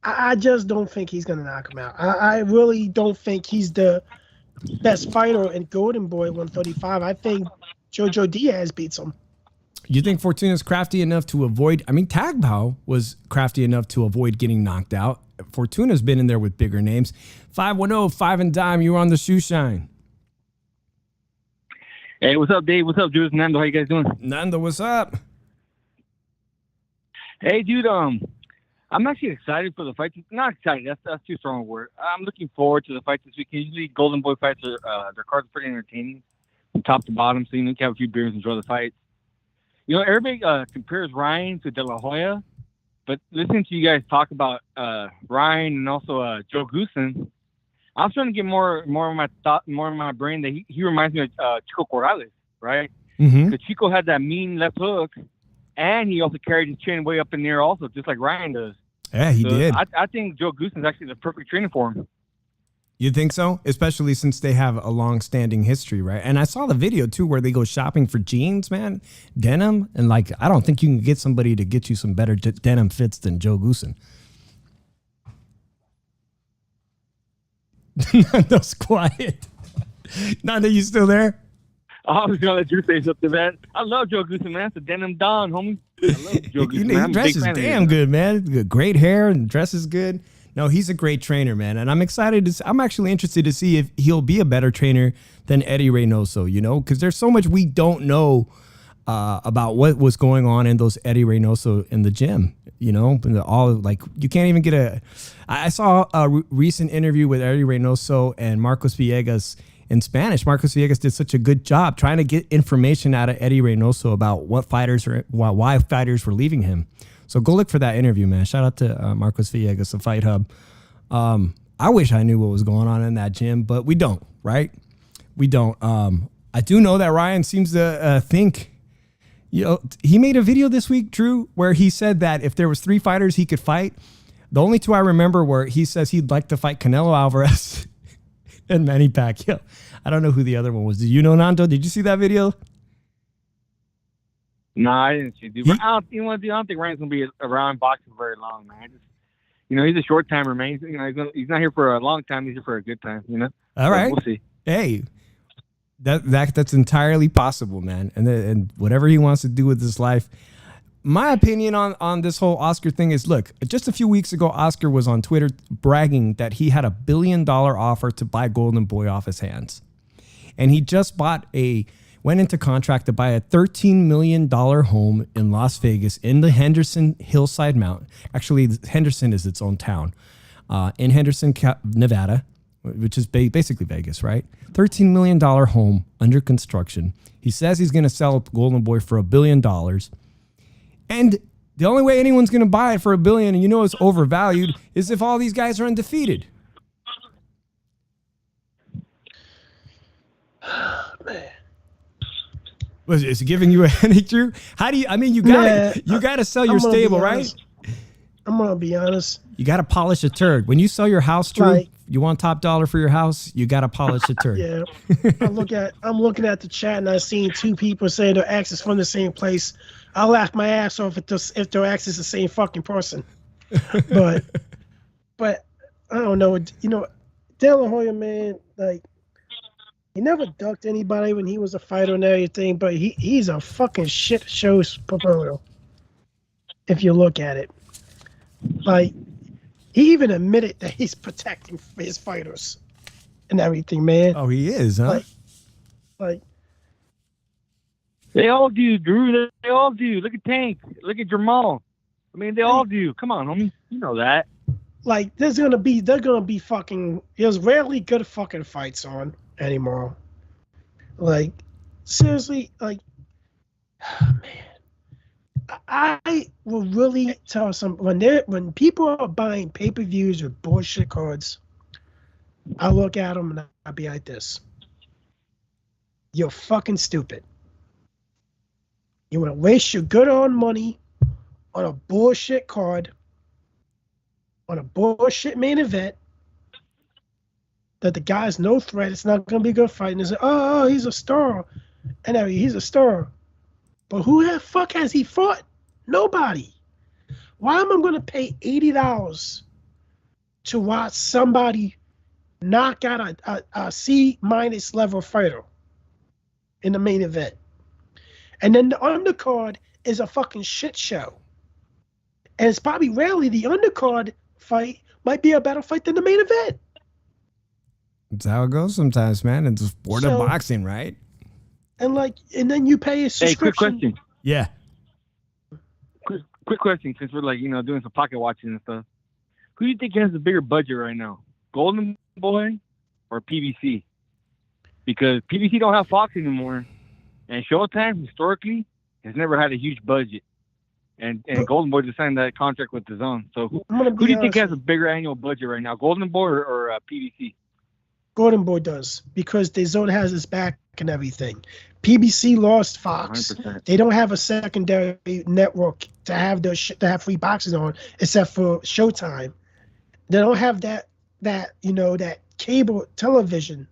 I just don't think he's gonna knock him out. I really don't think he's the best fighter in Golden Boy 135. I think Jojo Diaz beats him. You think Fortuna's crafty enough to avoid? I mean, Tagbao was crafty enough to avoid getting knocked out. Fortuna's been in there with bigger names. 510, 5 and dime. You're on the Shoe Shine. Hey, what's up, Dave? What's up, Drew? Nando, how you guys doing? Nando, what's up? Hey, dude. I'm actually excited for the fight. Not excited. That's too strong a word. I'm looking forward to the fight this week. Usually, Golden Boy fights are their cards are pretty entertaining, from top to bottom. So you can have a few beers and enjoy the fight. You know, everybody compares Ryan to De La Hoya, but listening to you guys talk about Ryan and also Joe Goosen, I'm starting to get more of my brain that he reminds me of Chico Corrales, right? Mm-hmm. Because Chico had that mean left hook, and he also carried his chin way up in the air, also, just like Ryan does. Yeah, he did. I think Joe Goosen is actually the perfect trainer for him. You think so? Especially since they have a long-standing history, right? And I saw the video, too, where they go shopping for jeans, man, denim. And, like, I don't think you can get somebody to get you some better denim fits than Joe Goosen. Nando's quiet. Nando, you still there? I was going to let you say something, man. I love Joe Goosen, man. It's a denim don, homie. I love Joe Goosen, man. He dresses damn good, man. Great hair and dresses good. No, he's a great trainer, man. And I'm excited. I'm actually interested to see if he'll be a better trainer than Eddie Reynoso, you know, because there's so much we don't know about what was going on in those Eddie Reynoso in the gym, you know, all like you can't even get I saw a recent interview with Eddie Reynoso and Marcos Villegas in Spanish. Marcos Villegas did such a good job trying to get information out of Eddie Reynoso about why fighters were leaving him. So go look for that interview, man. Shout out to Marcos Villegas, the Fight Hub. I wish I knew what was going on in that gym, but we don't, right? We don't. I do know that Ryan seems to think, you know, he made a video this week, Drew, where he said that if there was 3 fighters he could fight, the only 2 I remember were he says he'd like to fight Canelo Alvarez and Manny Pacquiao. I don't know who the other one was. Do you know, Nando? Did you see that video? No, I didn't see, dude. But I don't think Ryan's gonna be around boxing for very long, man. He's a short timer, man. He's not here for a long time. He's here for a good time, you know. All right, we'll see. Hey, that's entirely possible, man. And whatever he wants to do with his life. My opinion on this whole Oscar thing is, look, just a few weeks ago, Oscar was on Twitter bragging that he had $1 billion offer to buy Golden Boy off his hands, and he just went into contract to buy a $13 million home in Las Vegas in the Henderson Hillside Mountain. Actually, Henderson is its own town in Henderson, Nevada, which is basically Vegas, right? $13 million home under construction. He says he's going to sell Golden Boy for $1 billion. And the only way anyone's going to buy it for $1 billion, and you know it's overvalued, is if all these guys are undefeated. Man. Is it giving you a headache, Drew? How do you? I mean, you gotta sell your stable, right? I'm gonna be honest. You gotta polish a turd. When you sell your house, Drew, you want top dollar for your house. You gotta polish a turd. Yeah, I'm looking at the chat, and I seen 2 people say their ex is from the same place. I'll laugh my ass off if their ex is the same fucking person. But I don't know. You know, De La Hoya, man, like. He never ducked anybody when he was a fighter and everything, but he's a fucking shit show promoter. If you look at it, like he even admitted that he's protecting his fighters and everything, man. Oh, he is, huh? Like they all do, Drew. They all do. Look at Tank. Look at Jamal. I mean, they all do. Come on, homie. You know that. Like they're gonna be fucking. There's rarely good fucking fights on anymore. Like seriously, like man, I will really tell when people are buying pay-per-views with bullshit cards, I look at them and I'll be like this: you're fucking stupid. You want to waste your good-earned money on a bullshit card, on a bullshit main event, that the guy's no threat. It's not going to be a good fight. And they say, oh, he's a star. And he's a star. But who the fuck has he fought? Nobody. Why am I going to pay $80 to watch somebody knock out a C- level fighter in the main event? And then the undercard is a fucking shit show. And it's probably rarely the undercard fight might be a better fight than the main event. That's how it goes sometimes, man. It's a sport of boxing, right? And then you pay a subscription. Hey, quick question. Yeah. Quick question, since we're doing some pocket watching and stuff. Who do you think has the bigger budget right now, Golden Boy or PBC? Because PBC don't have Fox anymore, and Showtime historically has never had a huge budget. And Golden Boy just signed that contract with DAZN. So who do you think has a bigger annual budget right now, Golden Boy or PBC? Golden Boy does, because DAZN has his back and everything. PBC lost Fox. 100%. They don't have a secondary network to have to have free boxing on, except for Showtime. They don't have that cable television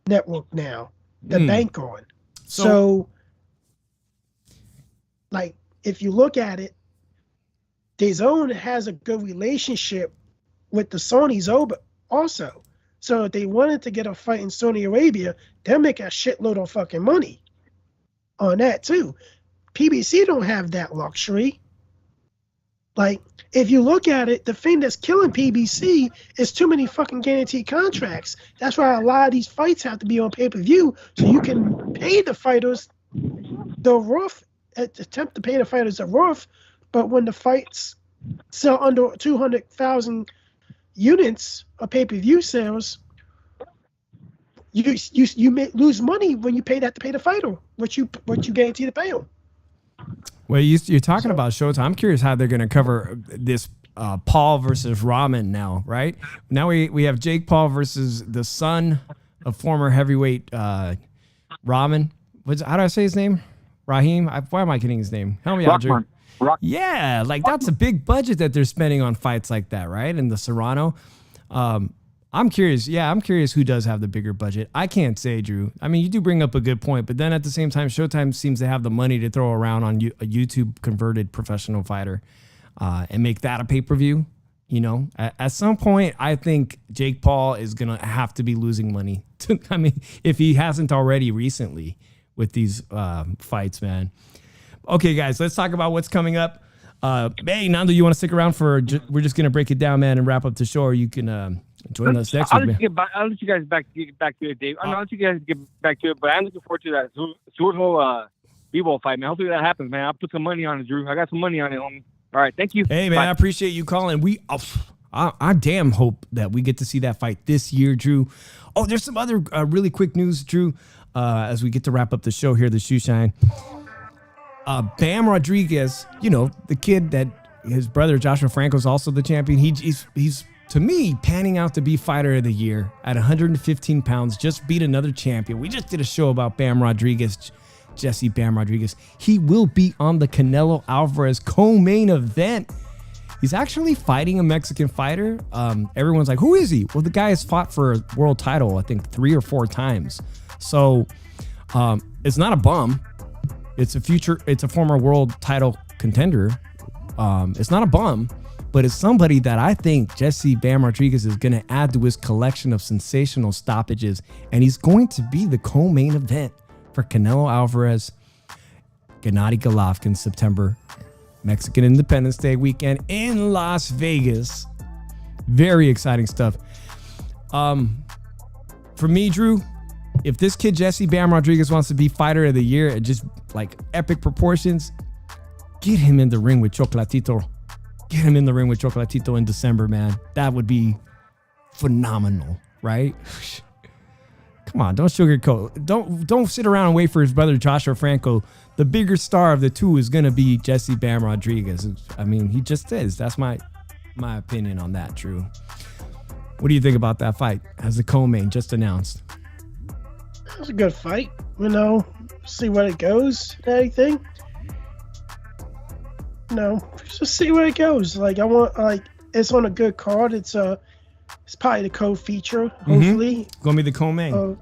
network now to bank on. So, if you look at it, DAZN has a good relationship with the Sony's also. So if they wanted to get a fight in Saudi Arabia, they'll make a shitload of fucking money on that too. PBC don't have that luxury. If you look at it, the thing that's killing PBC is too many fucking guaranteed contracts. That's why a lot of these fights have to be on pay-per-view, so you can pay the fighters the rough, attempt to pay the fighters the rough, but when the fights sell under 200,000 units of pay-per-view sales, you may lose money when you pay that to pay the fighter, what you guarantee to pay them. Well, you're talking about Showtime. I'm curious how they're going to cover this Paul versus Rahman now, right? Now we have Jake Paul versus the son of former heavyweight Rahman. How do I say his name? Raheem? Why am I getting his name? Help me out, Drew. Yeah, that's a big budget that they're spending on fights like that, right? And the Serrano. I'm curious. Yeah, I'm curious who does have the bigger budget. I can't say, Drew. I mean, you do bring up a good point, but then at the same time, Showtime seems to have the money to throw around on a YouTube converted professional fighter and make that a pay-per-view. At some point, I think Jake Paul is going to have to be losing money. I mean, if he hasn't already recently with these fights, man. Okay, guys, let's talk about what's coming up. Hey, Nando, you want to stick around we're just going to break it down, man, and wrap up the show, or you can join us next week, man. I'll let you guys get back to it, Dave. I'll let you guys get back to it, but I'm looking forward to that Zurdo Evo fight, man. Hopefully that happens, man. I'll put some money on it, Drew. I got some money on it, homie. All right, thank you. Hey, man, bye. I appreciate you calling. I damn hope that we get to see that fight this year, Drew. Oh, there's some other really quick news, Drew, as we get to wrap up the show here, the Shoe Shine. Bam Rodriguez, the kid that his brother Joshua Franco is also the champion. He's to me panning out to be fighter of the year at 115 pounds. Just beat another champion. We just did a show about Bam Rodriguez, Jesse Bam Rodriguez. He will be on the Canelo Alvarez co-main event. He's actually fighting a Mexican fighter. Everyone's like, who is he? Well, the guy has fought for a world title, I think 3 or 4 times. So it's not a bum. It's a former world title contender. It's not a bum, but it's somebody that I think Jesse Bam Rodriguez is going to add to his collection of sensational stoppages, and he's going to be the co-main event for Canelo Alvarez, Gennady Golovkin, September, Mexican Independence Day weekend in Las Vegas. Very exciting stuff. For me, Drew, if this kid Jesse Bam Rodriguez wants to be fighter of the year at just epic proportions, get him in the ring with Chocolatito. Get him in the ring with Chocolatito in December, man. That would be phenomenal, right? Come on, don't sugarcoat. Don't sit around and wait for his brother Joshua Franco. The bigger star of the two is gonna be Jesse Bam Rodriguez. I mean, he just is. That's my opinion on that, Drew. What do you think about that fight as the co-main just announced? It was a good fight, see where it goes and everything. Just see where it goes. It's on a good card. It's probably the co-feature, hopefully. Gonna be the co-main.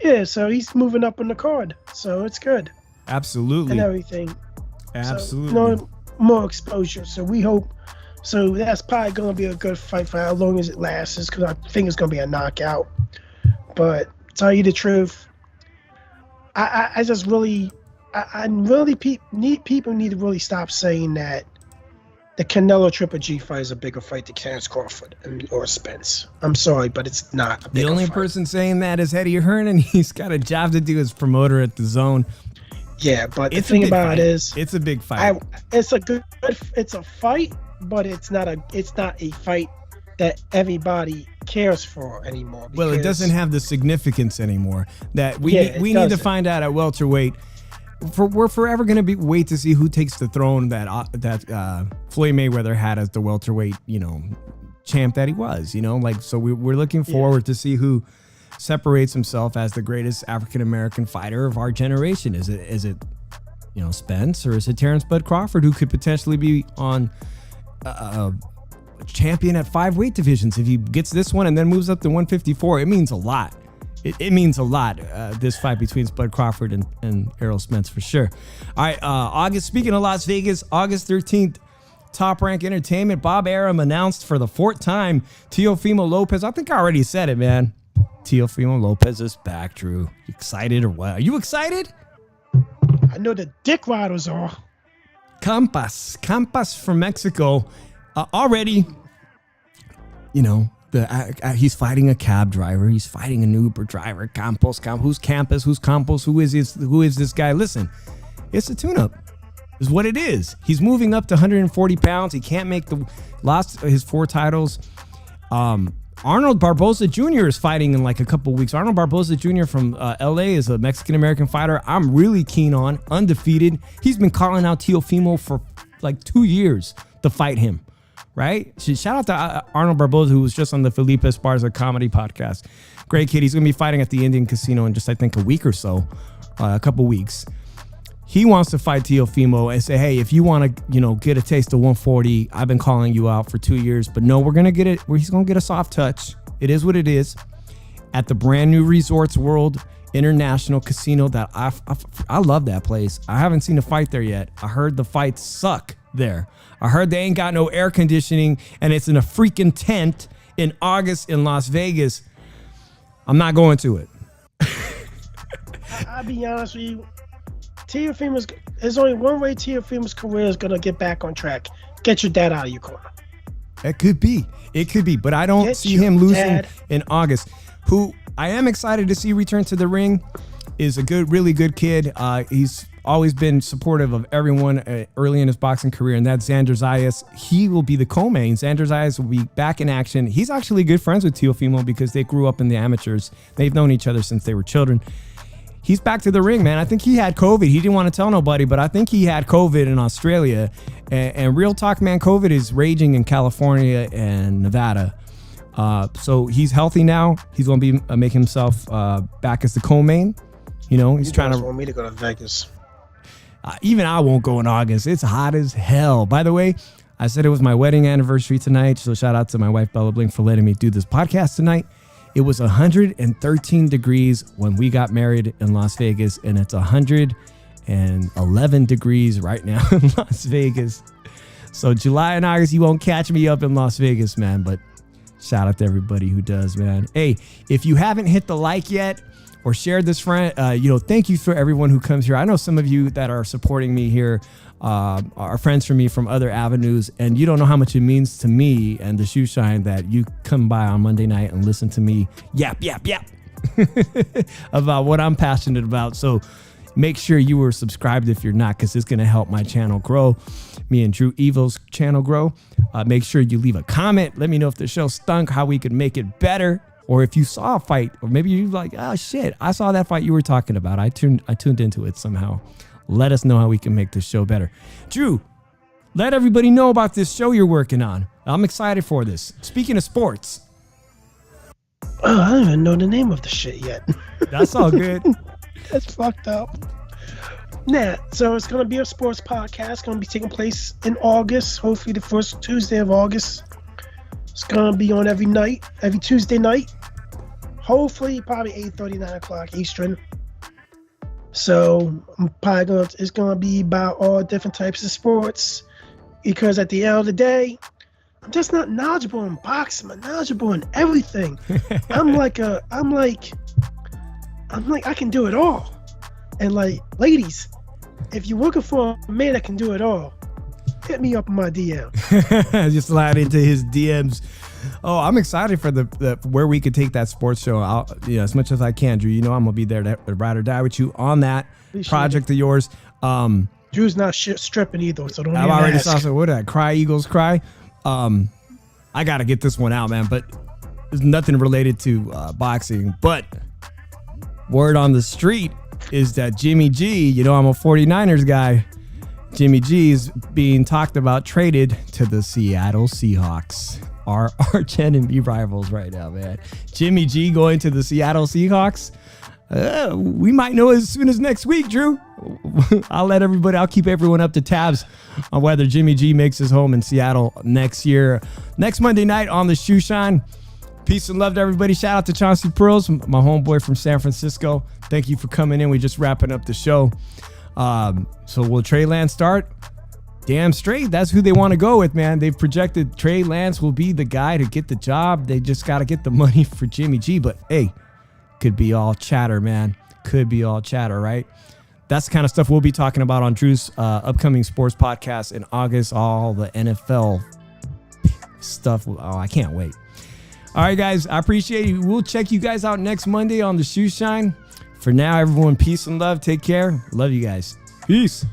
Yeah, so he's moving up in the card, so it's good. Absolutely. and everything. Absolutely. So, more exposure. So we hope. So that's probably going to be a good fight for how long as it lasts, because I think it's going to be a knockout. But tell you the truth, I just really, people need to really stop saying that the Canelo Triple G fight is a bigger fight than Terence Crawford or Spence. I'm sorry, but it's not a bigger The only fight. person saying that is Eddie Hearn, and he's got a job to do as promoter at the Zone. Yeah, but the It's a thing big about fight. it is, It's a big fight. it's a fight, but it's not a fight that everybody cares for anymore. Well, it doesn't have the significance anymore that we Yeah, we it need to doesn't. find out at welterweight. We're forever going to wait to see who takes the throne that Floyd Mayweather had as the welterweight, champ that he was. So we're looking forward to see who separates himself as the greatest African American fighter of our generation. Is it Spence, or is it Terrence Bud Crawford, who could potentially be on champion at 5 weight divisions if he gets this one and then moves up to 154? It means a lot. It means a lot, this fight between Bud Crawford and Errol Spence, for sure. All right, speaking of Las Vegas, August 13th, Top Rank Entertainment, Bob Arum announced for the 4th time Teofimo Lopez. I think I already said it, man. Teofimo Lopez is back, Drew. You excited or what? Are you excited? I know the dick riders are. Campas from Mexico. Already, he's fighting a cab driver. He's fighting an Uber driver. Who's Campos? Who's Campos? Who is this guy? Listen, it's a tune-up. Is what it is. He's moving up to 140 pounds. He can't make lost his 4 titles. Arnold Barboza Jr. is fighting in like a couple weeks. Arnold Barboza Jr. from LA is a Mexican-American fighter I'm really keen on, undefeated. He's been calling out Teofimo for like 2 years to fight him, right? Shout out to Arnold Barboza, who was just on the Felipe Esparza comedy podcast. Great kid. He's going to be fighting at the Indian Casino in just, I think, a week or so, a couple weeks. He wants to fight Teofimo and say, hey, if you want to, get a taste of 140, I've been calling you out for 2 years, but no, we're going to get it. He's going to get a soft touch. It is what it is at the brand new Resorts World International Casino that I love that place. I haven't seen a fight there yet. I heard the fights suck there. I heard they ain't got no air conditioning and it's in a freaking tent in August in Las Vegas. I'm not going to it. I'll be honest with you. There's only one way Teofimo's career is going to get back on track. Get your dad out of your corner. It could be, but I don't see him losing in August. Who I am excited to see return to the ring is a really good kid. He's always been supportive of everyone early in his boxing career, and that's Xander Zayas. He will be the co-main. Xander Zayas will be back in action. He's actually good friends with Teofimo because they grew up in the amateurs. They've known each other since they were children. He's back to the ring, man. I think he had COVID. He didn't want to tell nobody, but I think he had COVID in Australia. And real talk, man, COVID is raging in California and Nevada. So he's healthy now. He's going to be making himself back as the co-main. He's trying to want me to go to Vegas. Even I won't go in August. It's hot as hell. By the way, I said it was my wedding anniversary tonight. So shout out to my wife, Bella Blink, for letting me do this podcast tonight. It was 113 degrees when we got married in Las Vegas, and it's 111 degrees right now in Las Vegas. So July and August, you won't catch me up in Las Vegas, man. But shout out to everybody who does, man. Hey, if you haven't hit the like yet or shared this friend, thank you for everyone who comes here. I know some of you that are supporting me here are friends from me from other avenues, and you don't know how much it means to me and the Shoe Shine that you come by on Monday night and listen to me yap about what I'm passionate about. So make sure you are subscribed if you're not, because it's going to help my channel grow, me and Drew Evo's channel grow. Make sure you leave a comment. Let me know if the show stunk, how we could make it better, or if you saw a fight, or maybe you're like, oh shit, I saw that fight you were talking about. I tuned into it somehow. Let us know how we can make this show better. Drew, let everybody know about this show you're working on. I'm excited for this. Speaking of sports. Oh, I don't even know the name of the shit yet. That's all good. That's fucked up. Nah, so it's going to be a sports podcast. Going to be taking place in August, hopefully the first Tuesday of August. It's going to be on every Tuesday night. Hopefully, probably 8:30, 9 o'clock Eastern. So it's gonna be about all different types of sports, because at the end of the day, I'm just not knowledgeable in boxing. I'm knowledgeable in everything. I'm like I can do it all. And like, ladies, if you're looking for a man that can do it all, hit me up in my DM. Just slide into his DMs. Oh, I'm excited for the where we could take that sports show. As much as I can, Drew. I'm gonna be there to ride or die with you on that project of yours. Drew's not stripping either, so don't. I've already saw. So what did I cry? Eagles cry. I gotta get this one out, man. But there's nothing related to boxing. But word on the street is that Jimmy G. I'm a 49ers guy. Jimmy G is being talked about, traded to the Seattle Seahawks. Our arch enemy rivals right now, man. Jimmy G going to the Seattle Seahawks. We might know as soon as next week, Drew. I'll keep everyone up to tabs on whether Jimmy G makes his home in Seattle next year. Next Monday night on the Shoe Shine. Peace and love to everybody. Shout out to Chauncey Pearls, my homeboy from San Francisco. Thank you for coming in. We're just wrapping up the show. So will Trey Lance start? Damn straight. That's who they want to go with, man. They've projected Trey Lance will be the guy to get the job. They just got to get the money for Jimmy G. But hey, could be all chatter, man. Could be all chatter, right? That's the kind of stuff we'll be talking about on Drew's upcoming sports podcast in August. All the NFL stuff. Oh, I can't wait. All right, guys. I appreciate you. We'll check you guys out next Monday on the Shoe Shine. For now, everyone, peace and love. Take care. Love you guys. Peace.